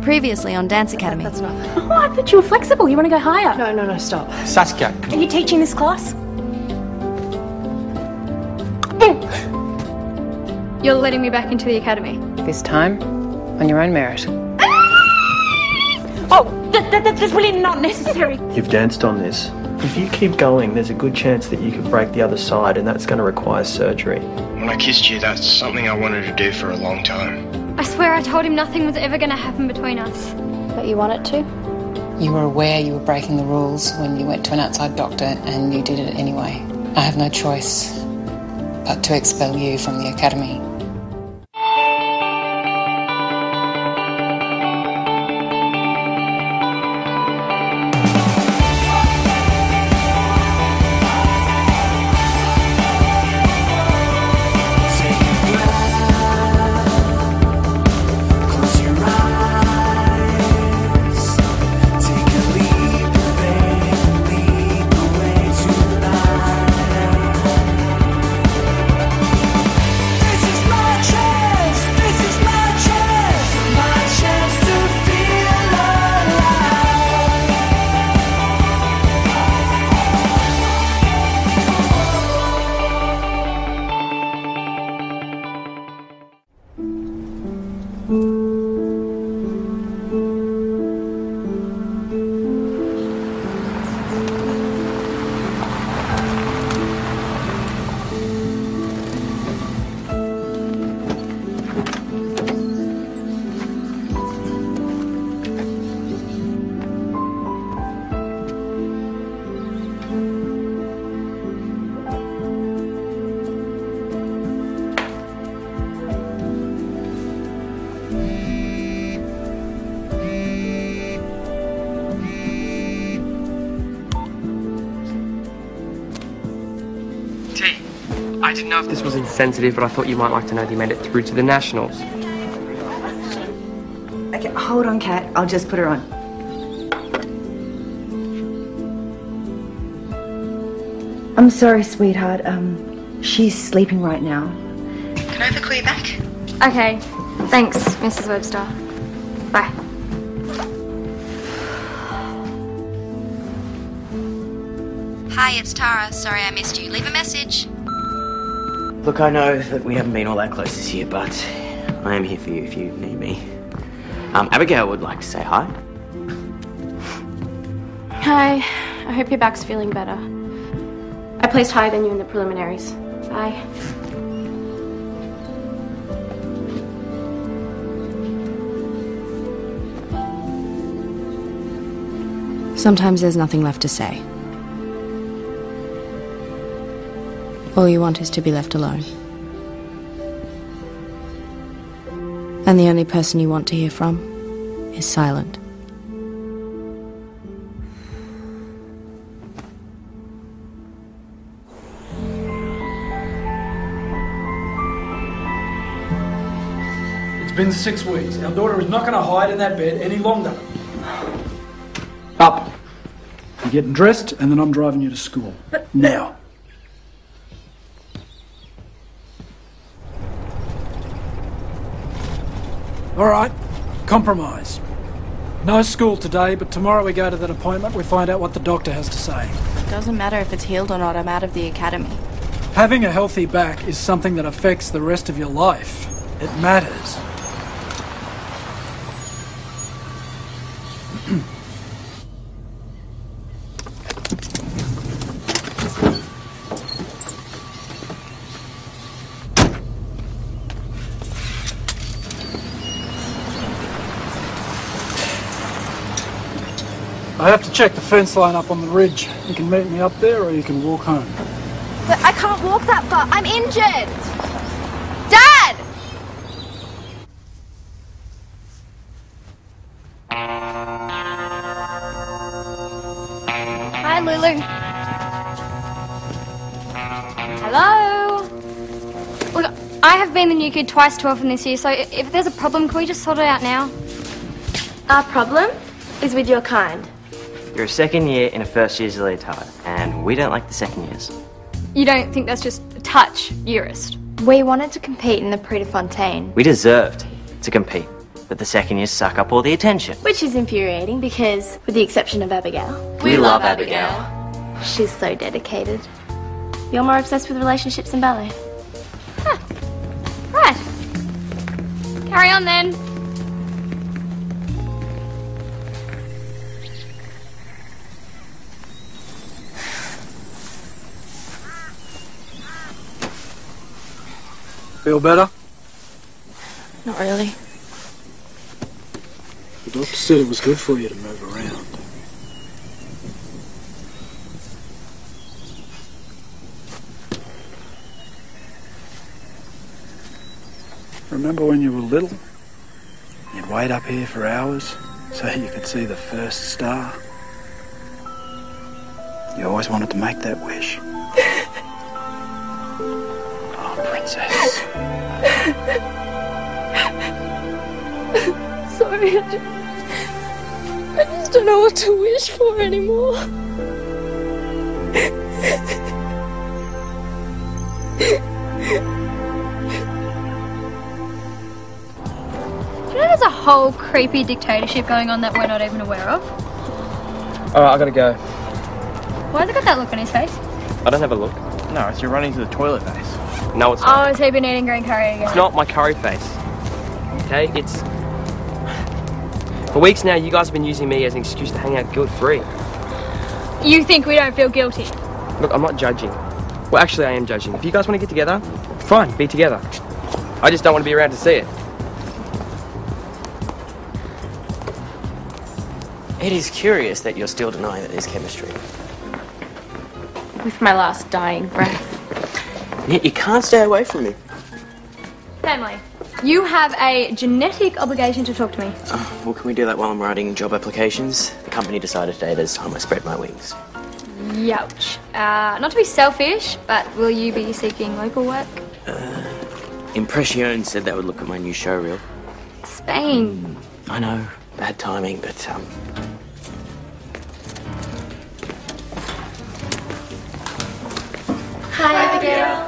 Previously on Dance Academy. That's not. Oh, I thought you were flexible. You want to go higher? No, stop. Saskia. Are you teaching this class? You're letting me back into the academy. This time, on your own merit. Oh, that's really not necessary. You've danced on this. If you keep going, there's a good chance that you could break the other side, and that's going to require surgery. When I kissed you, that's something I wanted to do for a long time. I swear I told him nothing was ever going to happen between us. But you want it to? You were aware you were breaking the rules when you went to an outside doctor, and you did it anyway. I have no choice but to expel you from the academy. I didn't know if this was insensitive, but I thought you might like to know that you made it through to the Nationals. Okay, hold on, Kat. I'll just put her on. I'm sorry, sweetheart. She's sleeping right now. Can I have the call you back? Okay, thanks, Mrs. Webster. Bye. Hi, it's Tara. Sorry I missed you. Leave a message. Look, I know that we haven't been all that close this year, but I am here for you if you need me. Abigail would like to say hi. Hi. I hope your back's feeling better. I placed higher than you in the preliminaries. Bye. Sometimes there's nothing left to say. All you want is to be left alone. And the only person you want to hear from is silent. It's been 6 weeks. Our daughter is not going to hide in that bed any longer. Up. You're getting dressed, and then I'm driving you to school. But now. All right, compromise. No school today, but tomorrow we go to that appointment, we find out what the doctor has to say. It doesn't matter if it's healed or not, I'm out of the academy. Having a healthy back is something that affects the rest of your life. It matters. I have to check the fence line up on the ridge. You can meet me up there or you can walk home. But I can't walk that far. I'm injured. Dad! Hi, Lulu. Hello? Look, I have been the new kid twice too often this year, so if there's a problem, can we just sort it out now? Our problem is with your kind. You're a second year in a first year's leotard, and we don't like the second years. You don't think that's just a touch, Eurist? We wanted to compete in the Prix de Fontaine. We deserved to compete. but the second you suck up all the attention. Which is infuriating because, with the exception of Abigail, We love Abigail. she's so dedicated. You're more obsessed with relationships than ballet. Huh. Right. Carry on then. Feel better? Not really. The doctor said it was good for you to move around. Remember when you were little? You'd wait up here for hours so you could see the first star? You always wanted to make that wish. Oh, princess. Sorry, I just don't know what to wish for anymore. Do you know there's a whole creepy dictatorship going on that we're not even aware of? Alright, I gotta go. Why has he got that look on his face? I don't have a look. No, it's you're running to the toilet face. No, it's not. Oh, has he been eating green curry again? It's not my curry face. Okay, it's... For weeks now, you guys have been using me as an excuse to hang out guilt-free. You think we don't feel guilty? Look, I'm not judging. Well, actually, I am judging. If you guys want to get together, fine, be together. I just don't want to be around to see it. It is curious that you're still denying that there's chemistry. With my last dying breath. Yet you can't stay away from me. Family, you have a genetic obligation to talk to me. Well, can we do that while I'm writing job applications? The company decided today that it's time I spread my wings. Youch. Not to be selfish, but will you be seeking local work? Impression said they would look at my new show reel. Spain. I know, bad timing, but Hi, Abigail.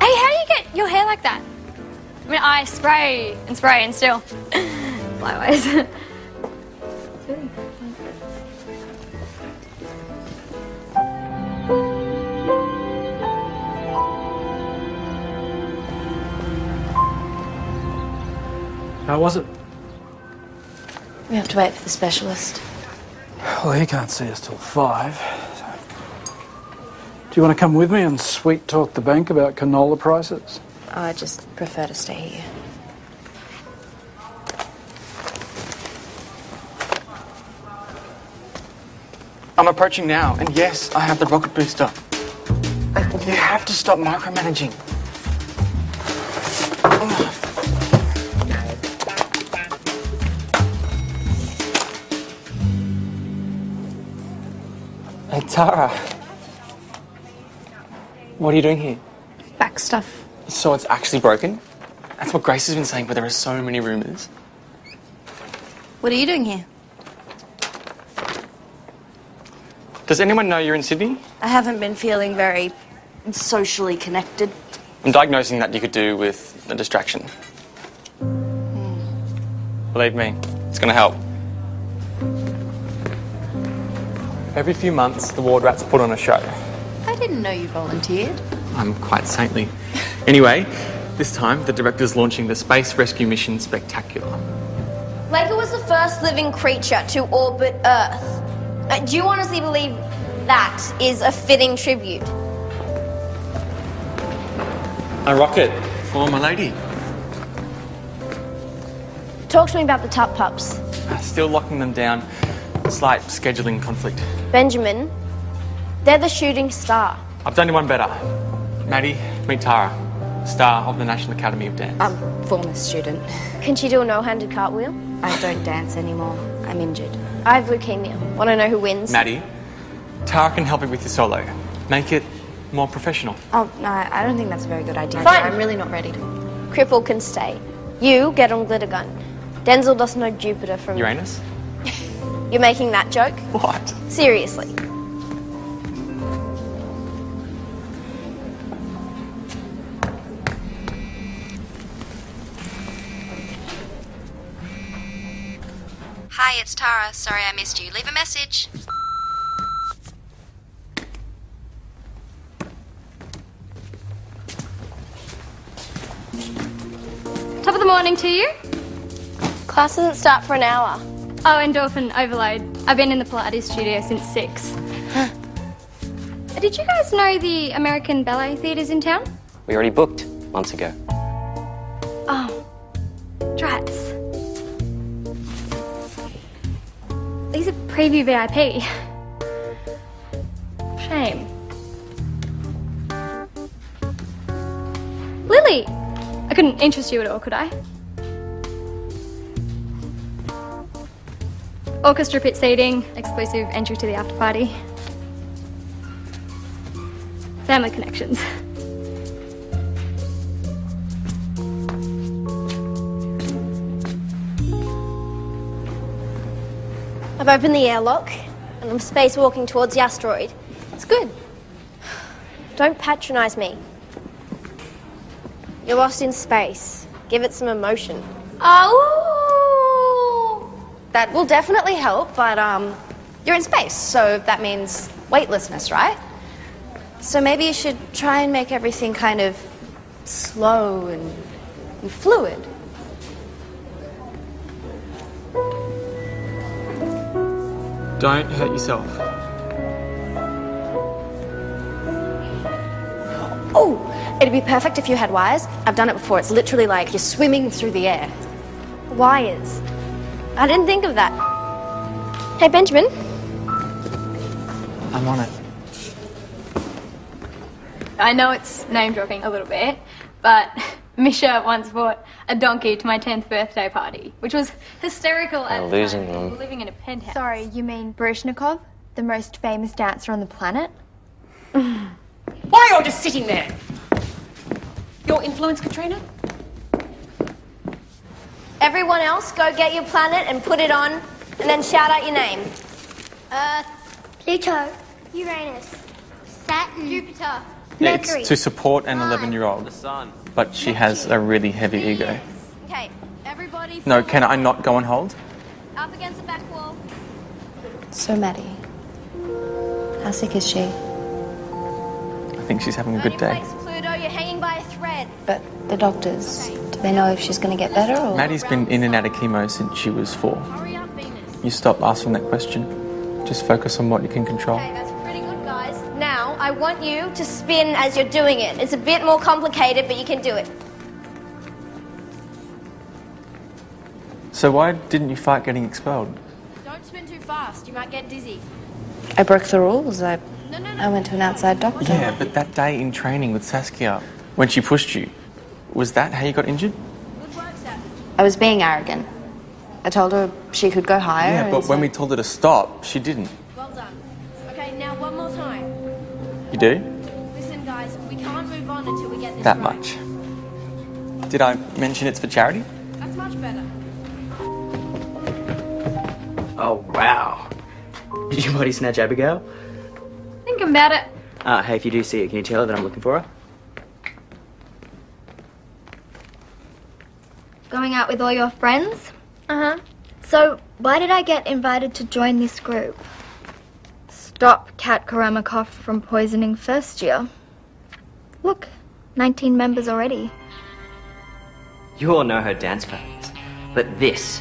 Hey, how do you get your hair like that? I mean, I spray and still. Flyaways. It's really fun. How was it? We have to wait for the specialist. Well, he can't see us till 5. So. Do you want to come with me and sweet talk the bank about canola prices? I just prefer to stay here. I'm approaching now, and yes, I have the rocket booster. You have to stop micromanaging. Hey, Tara. What are you doing here? Back stuff. So it's actually broken? That's what Grace has been saying, but there are so many rumours. What are you doing here? Does anyone know you're in Sydney? I haven't been feeling very socially connected. I'm diagnosing that you could do with a distraction. Believe me, it's going to help. Every few months, the ward rats put on a show. I didn't know you volunteered. I'm quite saintly. Anyway, this time the director's launching the Space Rescue-Mission Spectacular. Laker was the first living creature to orbit Earth. Do you honestly believe that is a fitting tribute? A rocket for my lady. Talk to me about the Tut Pups. Still locking them down. Slight scheduling conflict. Benjamin, they're the shooting star. I've done you one better. Maddie, meet Tara, star of the National Academy of Dance. Former student. Can she do a no-handed cartwheel? I don't dance anymore. I'm injured. I have leukemia. Want to know who wins? Maddie, Tara can help you with your solo. Make it more professional. Oh, no, I don't think that's a very good idea. Fine. I'm really not ready to. Cripple can stay. You get on glitter gun. Denzel doesn't know Jupiter from... Uranus? You're making that joke? What? Seriously. Hi, it's Tara. Sorry I missed you. Leave a message. Top of the morning to you. Class doesn't start for an hour. Oh, endorphin overload. I've been in the Pilates studio since 6. Did you guys know the American Ballet Theatre's in town? We already booked months ago. Oh, drats. These are preview VIP. Shame. Lily! I couldn't interest you at all, could I? Orchestra pit seating, exclusive entry to the after party. Family connections. I've opened the airlock and I'm spacewalking towards the asteroid. It's good. Don't patronise me. You're lost in space. Give it some emotion. Oh! That will definitely help, but you're in space, so that means weightlessness, right? So maybe you should try and make everything kind of slow and fluid. Don't hurt yourself. Oh, it'd be perfect if you had wires. I've done it before. It's literally like you're swimming through the air. Wires. I didn't think of that. Hey, Benjamin. I'm on it. I know it's name-dropping a little bit, but Misha once brought a donkey to my 10th birthday party, which was hysterical at the time. We were living in a penthouse. Sorry, you mean Baryshnikov, the most famous dancer on the planet? Why are you all just sitting there? Your influence, Katrina? Everyone else, go get your planet and put it on, and then shout out your name. Earth, Pluto, Uranus, Saturn, Jupiter, Mercury. It's to support an 11-year-old, but she has a really heavy ego. Okay, everybody. No, can I not go on hold? Up against the back wall. So, Maddie, how sick is she? I think she's having a good day. Pluto, you're hanging by a thread. But the doctors, do they know if she's going to get better or...? Maddie's been in and out of chemo since she was 4. You stop asking that question. Just focus on what you can control. Okay, that's pretty good, guys. Now, I want you to spin as you're doing it. It's a bit more complicated, but you can do it. So why didn't you fight getting expelled? Don't spin too fast, you might get dizzy. I broke the rules. I went to an outside doctor. Yeah, but that day in training with Saskia, when she pushed you, was that how you got injured? I was being arrogant. I told her she could go higher. Yeah, but when we told her to stop, she didn't. Well done. Okay, now one more time. You do? Listen, guys, we can't move on until we get this That right. much. Did I mention it's for charity? That's much better. Oh, wow. Did you body snatch Abigail? Think about it. Hey, if you do see it, can you tell her that I'm looking for her? Going out with all your friends? Uh-huh. So, why did I get invited to join this group? Stop Kat Karamakov from poisoning first year. Look, 19 members already. You all know her dance patterns, but this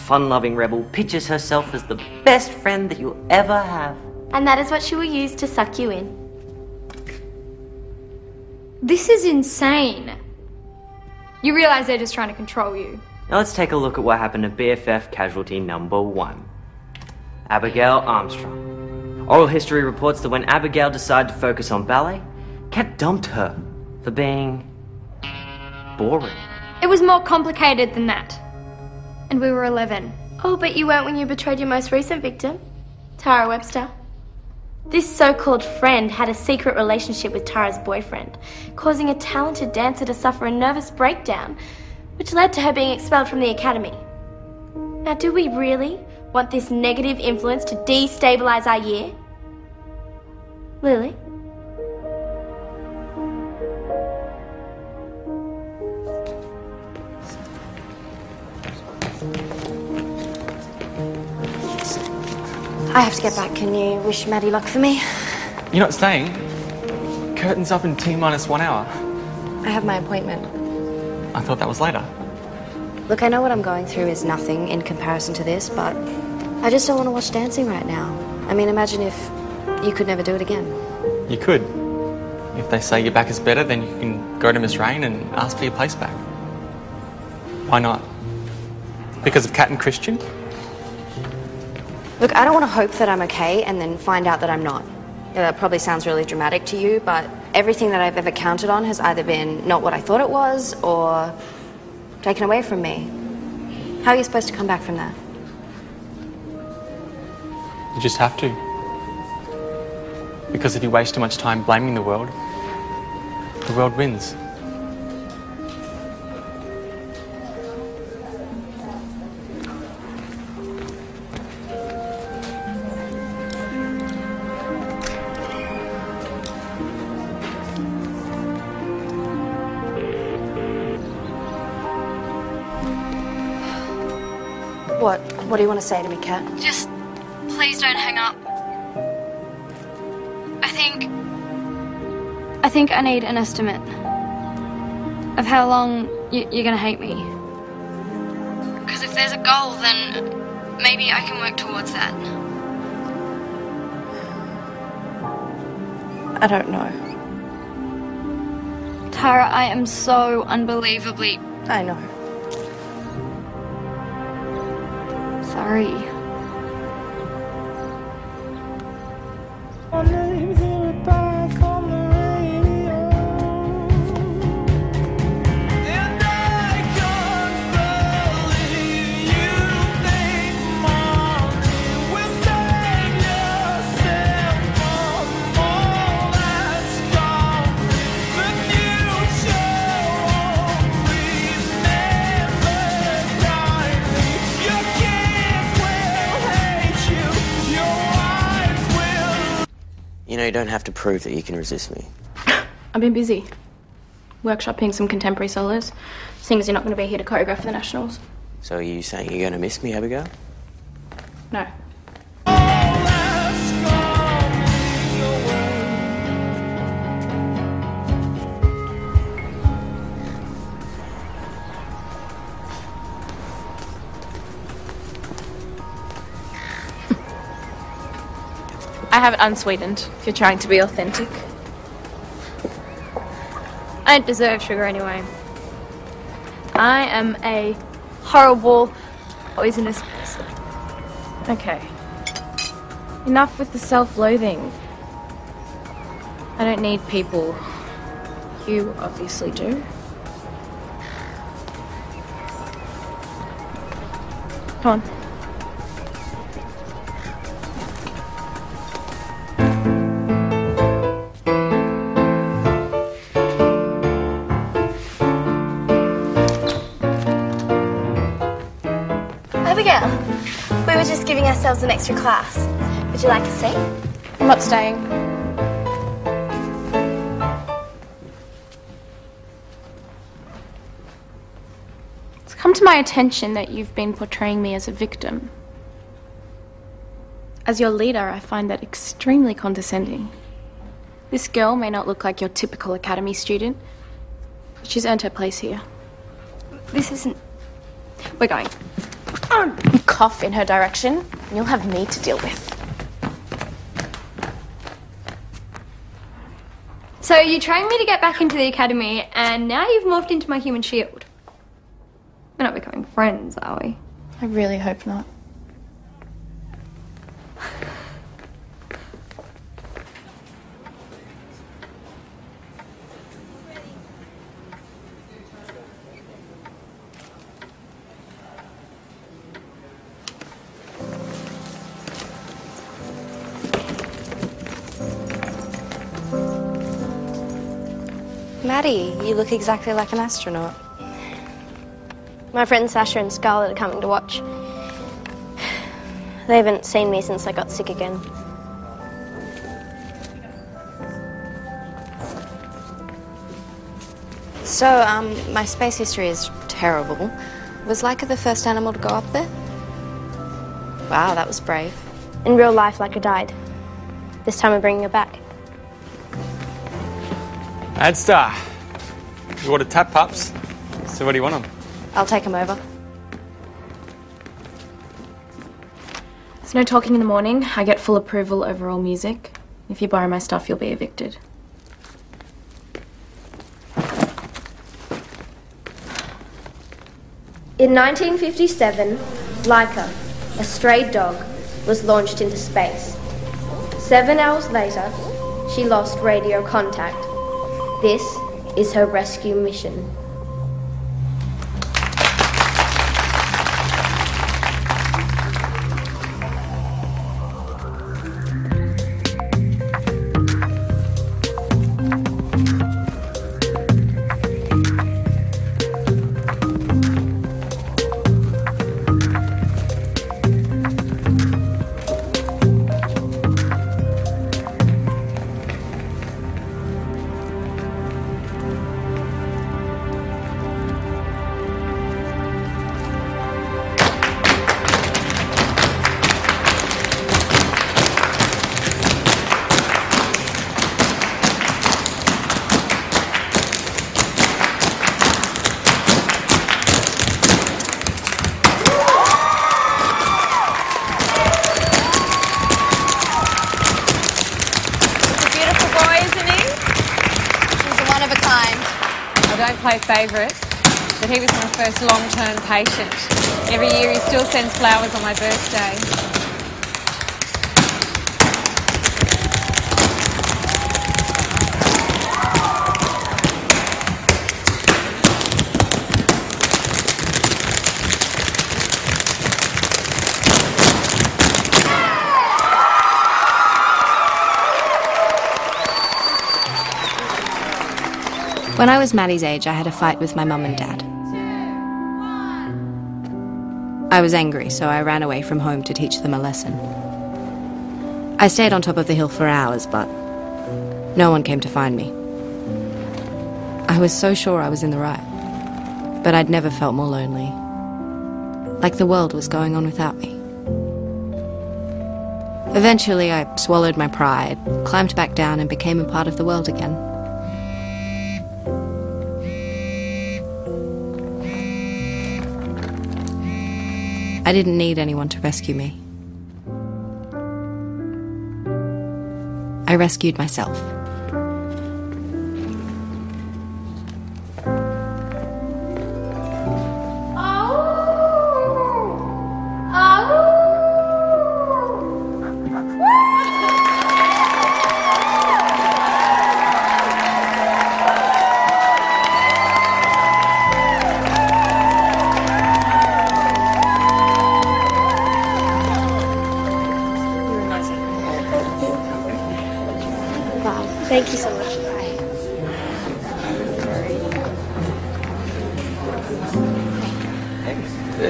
fun-loving rebel pictures herself as the best friend that you'll ever have. And that is what she will use to suck you in. This is insane. You realise they're just trying to control you. Now let's take a look at what happened to BFF casualty number 1. Abigail Armstrong. Oral history reports that when Abigail decided to focus on ballet, Kat dumped her for being boring. It was more complicated than that. And we were 11. Oh, but you weren't when you betrayed your most recent victim, Tara Webster. This so-called friend had a secret relationship with Tara's boyfriend, causing a talented dancer to suffer a nervous breakdown, which led to her being expelled from the academy. Now, do we really want this negative influence to destabilize our year? Lily? I have to get back. Can you wish Maddie luck for me? You're not staying? Curtain's up in T-minus 1 hour. I have my appointment. I thought that was later. Look, I know what I'm going through is nothing in comparison to this, but I just don't want to watch dancing right now. I mean, imagine if you could never do it again. You could. If they say your back is better, then you can go to Miss Rain and ask for your place back. Why not? Because of Kat and Christian? Look, I don't want to hope that I'm okay and then find out that I'm not. Yeah, that probably sounds really dramatic to you, but everything that I've ever counted on has either been not what I thought it was or taken away from me. How are you supposed to come back from that? You just have to. Because if you waste too much time blaming the world wins. What do you want to say to me, Kat? Just please don't hang up. I think I need an estimate of how long you're gonna hate me. Because if there's a goal, then maybe I can work towards that. I don't know. Tara, I am so unbelievably... I know. Sorry. You know, you don't have to prove that you can resist me. I've been busy. Workshopping some contemporary solos, seeing as you're not going to be here to choreograph for the Nationals. So are you saying you're going to miss me, Abigail? No. I have it unsweetened, if you're trying to be authentic. I don't deserve sugar anyway. I am a horrible, poisonous person. Okay. Enough with the self-loathing. I don't need people. You obviously do. Come on. Abigail, we were just giving ourselves an extra class. Would you like a seat? I'm not staying. It's come to my attention that you've been portraying me as a victim. As your leader, I find that extremely condescending. This girl may not look like your typical academy student, but she's earned her place here. This isn't... We're going. Cough in her direction, and you'll have me to deal with. So you trained me to get back into the academy, and now you've morphed into my human shield. We're not becoming friends, are we? I really hope not. Maddie, you look exactly like an astronaut. My friends Sasha and Scarlett are coming to watch. They haven't seen me since I got sick again. So, my space history is terrible. Was Laika the first animal to go up there? Wow, that was brave. In real life, like I died. This time I'm bringing her back. Adstar, you ordered tap pups. So what do you want them? I'll take them over. There's no talking in the morning. I get full approval over all music. If you borrow my stuff, you'll be evicted. In 1957, Laika, a stray dog, was launched into space. 7 hours later, she lost radio contact. This is her rescue mission. Favourite, but he was my first long-term patient. Every year he still sends flowers on my birthday. When I was Maddie's age, I had a fight with my mum and dad. I was angry, so I ran away from home to teach them a lesson. I stayed on top of the hill for hours, but no one came to find me. I was so sure I was in the right, but I'd never felt more lonely. Like the world was going on without me. Eventually, I swallowed my pride, climbed back down, and became a part of the world again. I didn't need anyone to rescue me. I rescued myself. Thank you so much.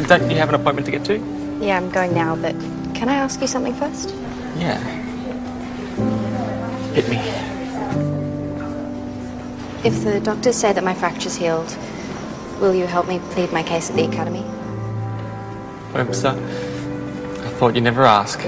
Don't you have an appointment to get to? Yeah, I'm going now, but can I ask you something first? Yeah. Hit me. If the doctors say that my fracture's healed, will you help me plead my case at the Academy? Webster, I thought you'd never ask.